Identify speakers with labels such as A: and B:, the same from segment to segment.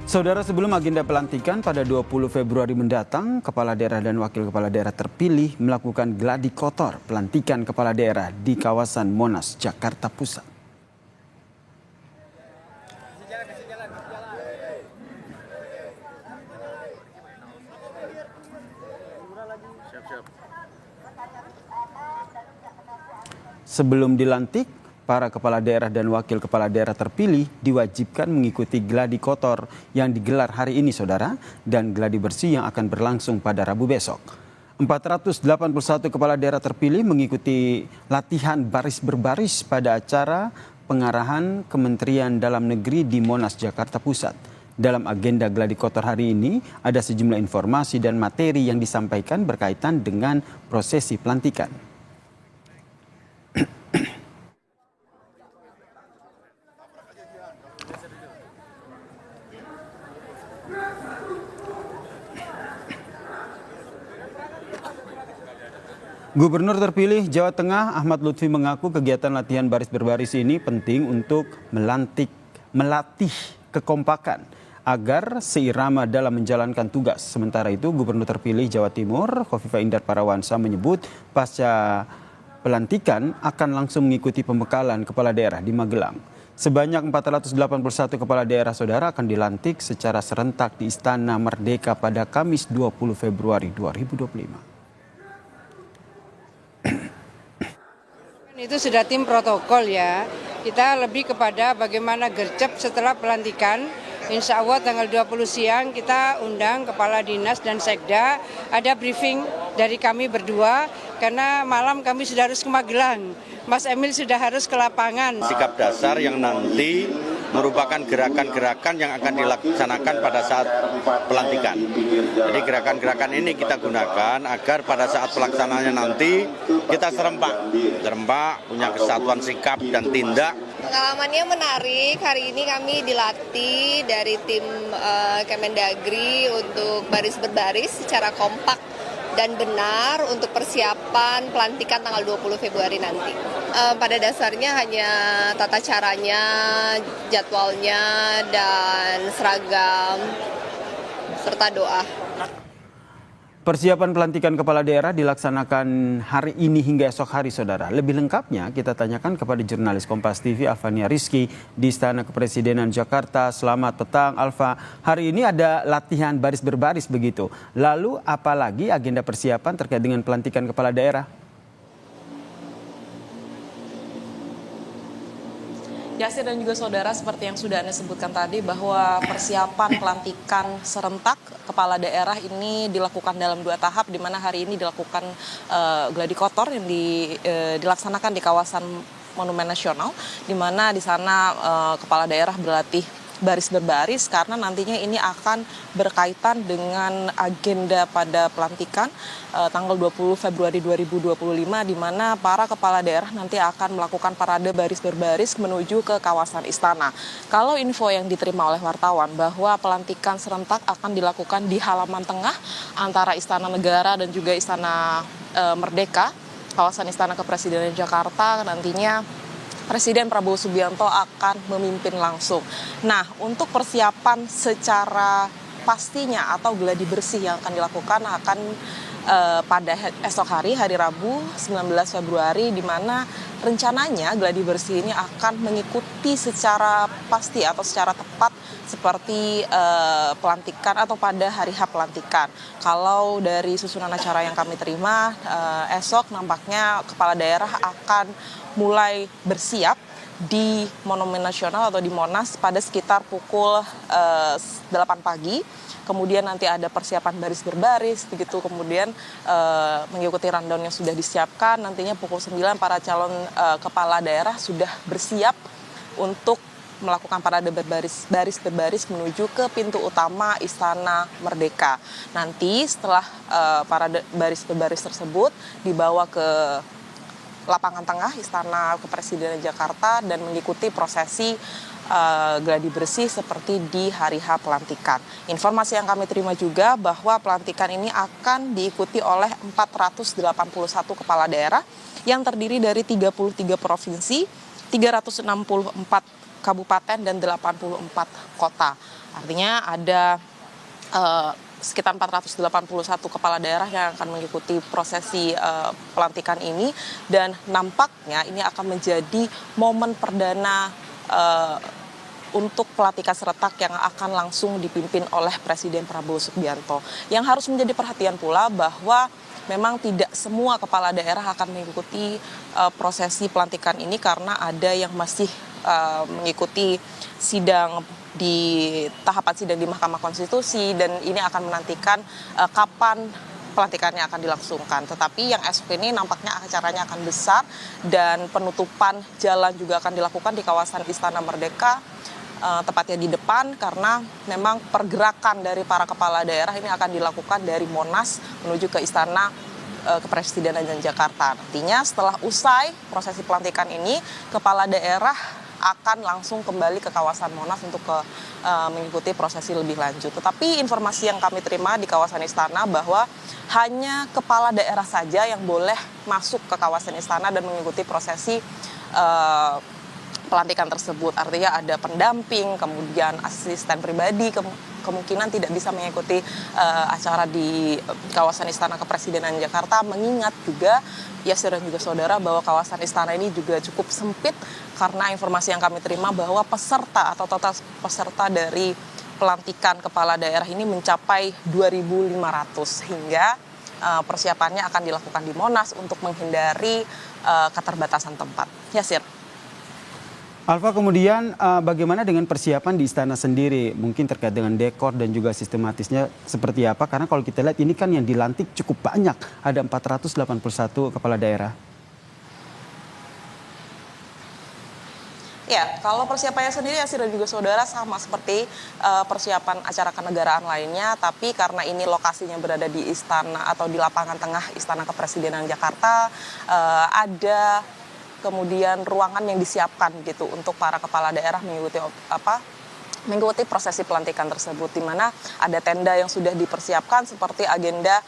A: Saudara, sebelum agenda pelantikan pada 20 Februari mendatang, Kepala Daerah dan Wakil Kepala Daerah terpilih melakukan gladi kotor pelantikan Kepala Daerah di kawasan Monas, Jakarta Pusat. Sebelum dilantik, para kepala daerah dan wakil kepala daerah terpilih diwajibkan mengikuti gladi kotor yang digelar hari ini, saudara, dan gladi bersih yang akan berlangsung pada Rabu besok. 481 kepala daerah terpilih mengikuti latihan baris berbaris pada acara pengarahan Kementerian Dalam Negeri di Monas, Jakarta Pusat. Dalam agenda gladi kotor hari ini ada sejumlah informasi dan materi yang disampaikan berkaitan dengan prosesi pelantikan. Gubernur terpilih Jawa Tengah Ahmad Lutfi mengaku kegiatan latihan baris berbaris ini penting untuk melatih kekompakan agar seirama dalam menjalankan tugas. Sementara itu, Gubernur terpilih Jawa Timur Khofifah Indar Parawansa menyebut pasca pelantikan akan langsung mengikuti pembekalan kepala daerah di Magelang. Sebanyak 481 kepala daerah, saudara, akan dilantik secara serentak di Istana Merdeka pada Kamis 20 Februari 2025.
B: Itu sudah tim protokol ya. Kita lebih kepada bagaimana gercep setelah pelantikan. Insya Allah tanggal 20 siang kita undang Kepala Dinas dan Sekda. Ada briefing dari kami berdua karena malam kami sudah harus ke Magelang. Mas Emil sudah harus ke lapangan.
C: Sikap dasar yang nanti merupakan gerakan-gerakan yang akan dilaksanakan pada saat pelantikan. Jadi gerakan-gerakan ini kita gunakan agar pada saat pelaksanaannya nanti kita serempak, punya kesatuan sikap dan tindak.
D: Pengalamannya menarik, hari ini kami dilatih dari tim Kemendagri untuk baris berbaris secara kompak dan benar untuk persiapan pelantikan tanggal 20 Februari nanti. Pada dasarnya hanya tata caranya, jadwalnya, dan seragam, serta doa.
A: Persiapan pelantikan kepala daerah dilaksanakan hari ini hingga esok hari, saudara. Lebih lengkapnya kita tanyakan kepada jurnalis Kompas TV Alfania Rizky di Istana Kepresidenan Jakarta. Selamat petang, Alfa. Hari ini ada latihan baris berbaris begitu. Lalu apalagi agenda persiapan terkait dengan pelantikan kepala daerah?
E: Yasir dan juga saudara, seperti yang sudah Anda sebutkan tadi bahwa persiapan pelantikan serentak kepala daerah ini dilakukan dalam 2 tahap, di mana hari ini dilakukan gladi kotor yang dilaksanakan di kawasan Monumen Nasional, di mana di sana kepala daerah berlatih baris berbaris karena nantinya ini akan berkaitan dengan agenda pada pelantikan tanggal 20 Februari 2025, di mana para kepala daerah nanti akan melakukan parade baris berbaris menuju ke kawasan istana. Kalau info yang diterima oleh wartawan bahwa pelantikan serentak akan dilakukan di halaman tengah antara Istana Negara dan juga Istana Merdeka, kawasan Istana Kepresidenan Jakarta, nantinya Presiden Prabowo Subianto akan memimpin langsung. Nah, untuk persiapan secara pastinya atau gladi bersih yang akan dilakukan akan pada esok hari Rabu 19 Februari, di mana rencananya gladi bersih ini akan mengikuti secara pasti atau secara tepat seperti pelantikan atau pada hari H pelantikan. Kalau dari susunan acara yang kami terima, esok nampaknya kepala daerah akan mulai bersiap di Monumen Nasional atau di Monas pada sekitar pukul 8 pagi. Kemudian nanti ada persiapan baris berbaris, begitu kemudian mengikuti rundown yang sudah disiapkan. Nantinya pukul 9 para calon kepala daerah sudah bersiap untuk melakukan parade baris berbaris menuju ke pintu utama Istana Merdeka. Nanti setelah parade baris berbaris tersebut dibawa ke lapangan tengah Istana Kepresidenan Jakarta dan mengikuti prosesi gladi bersih seperti di hari H pelantikan. Informasi yang kami terima juga bahwa pelantikan ini akan diikuti oleh 481 kepala daerah yang terdiri dari 33 provinsi, 364 kabupaten dan 84 kota. Artinya ada sekitar 481 kepala daerah yang akan mengikuti prosesi pelantikan ini, dan nampaknya ini akan menjadi momen perdana untuk pelantikan serentak yang akan langsung dipimpin oleh Presiden Prabowo Subianto. Yang harus menjadi perhatian pula bahwa memang tidak semua kepala daerah akan mengikuti prosesi pelantikan ini karena ada yang masih mengikuti sidang di tahapan sidang di Mahkamah Konstitusi, dan ini akan menantikan kapan pelantikannya akan dilangsungkan. Tetapi yang esok ini nampaknya acaranya akan besar dan penutupan jalan juga akan dilakukan di kawasan Istana Merdeka, tepatnya di depan, karena memang pergerakan dari para kepala daerah ini akan dilakukan dari Monas menuju ke Istana Kepresidenan Jakarta. Nantinya setelah usai prosesi pelantikan ini, kepala daerah akan langsung kembali ke kawasan Monas untuk mengikuti prosesi lebih lanjut. Tetapi informasi yang kami terima di kawasan Istana bahwa hanya kepala daerah saja yang boleh masuk ke kawasan Istana dan mengikuti prosesi pelantikan tersebut. Artinya ada pendamping, kemudian asisten pribadi, kemungkinan tidak bisa mengikuti acara di kawasan Istana Kepresidenan Jakarta, mengingat juga Yasir dan juga saudara bahwa kawasan istana ini juga cukup sempit, karena informasi yang kami terima bahwa peserta atau total peserta dari pelantikan kepala daerah ini mencapai 2.500, sehingga persiapannya akan dilakukan di Monas untuk menghindari keterbatasan tempat. Yasir.
A: Alfa, kemudian bagaimana dengan persiapan di istana sendiri? Mungkin terkait dengan dekor dan juga sistematisnya seperti apa? Karena kalau kita lihat ini kan yang dilantik cukup banyak, ada 481 kepala daerah.
E: Ya, kalau persiapannya sendiri ya dan juga saudara sama seperti persiapan acara kenegaraan lainnya, tapi karena ini lokasinya berada di istana atau di lapangan tengah Istana Kepresidenan Jakarta, ada kemudian ruangan yang disiapkan gitu untuk para kepala daerah mengikuti prosesi pelantikan tersebut, di mana ada tenda yang sudah dipersiapkan seperti agenda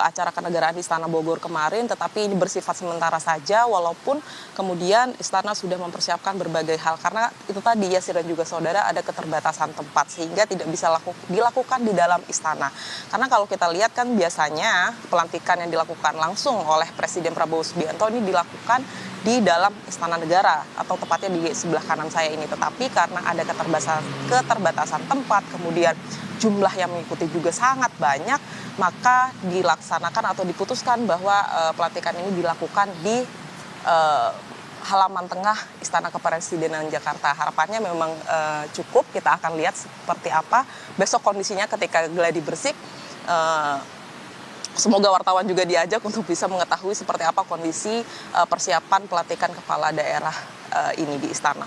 E: acara kenegaraan di Istana Bogor kemarin, tetapi ini bersifat sementara saja, walaupun kemudian istana sudah mempersiapkan berbagai hal, karena itu tadi ya dan juga saudara, ada keterbatasan tempat sehingga tidak bisa dilakukan di dalam istana. Karena kalau kita lihat kan biasanya pelantikan yang dilakukan langsung oleh Presiden Prabowo Subianto ini dilakukan di dalam Istana Negara atau tepatnya di sebelah kanan saya ini, tetapi karena ada keterbatasan tempat, kemudian jumlah yang mengikuti juga sangat banyak, maka dilaksanakan atau diputuskan bahwa pelantikan ini dilakukan di halaman tengah Istana Kepresidenan Jakarta. Harapannya memang cukup, kita akan lihat seperti apa besok kondisinya ketika gladi bersih. Semoga wartawan juga diajak untuk bisa mengetahui seperti apa kondisi persiapan pelantikan kepala daerah ini di istana.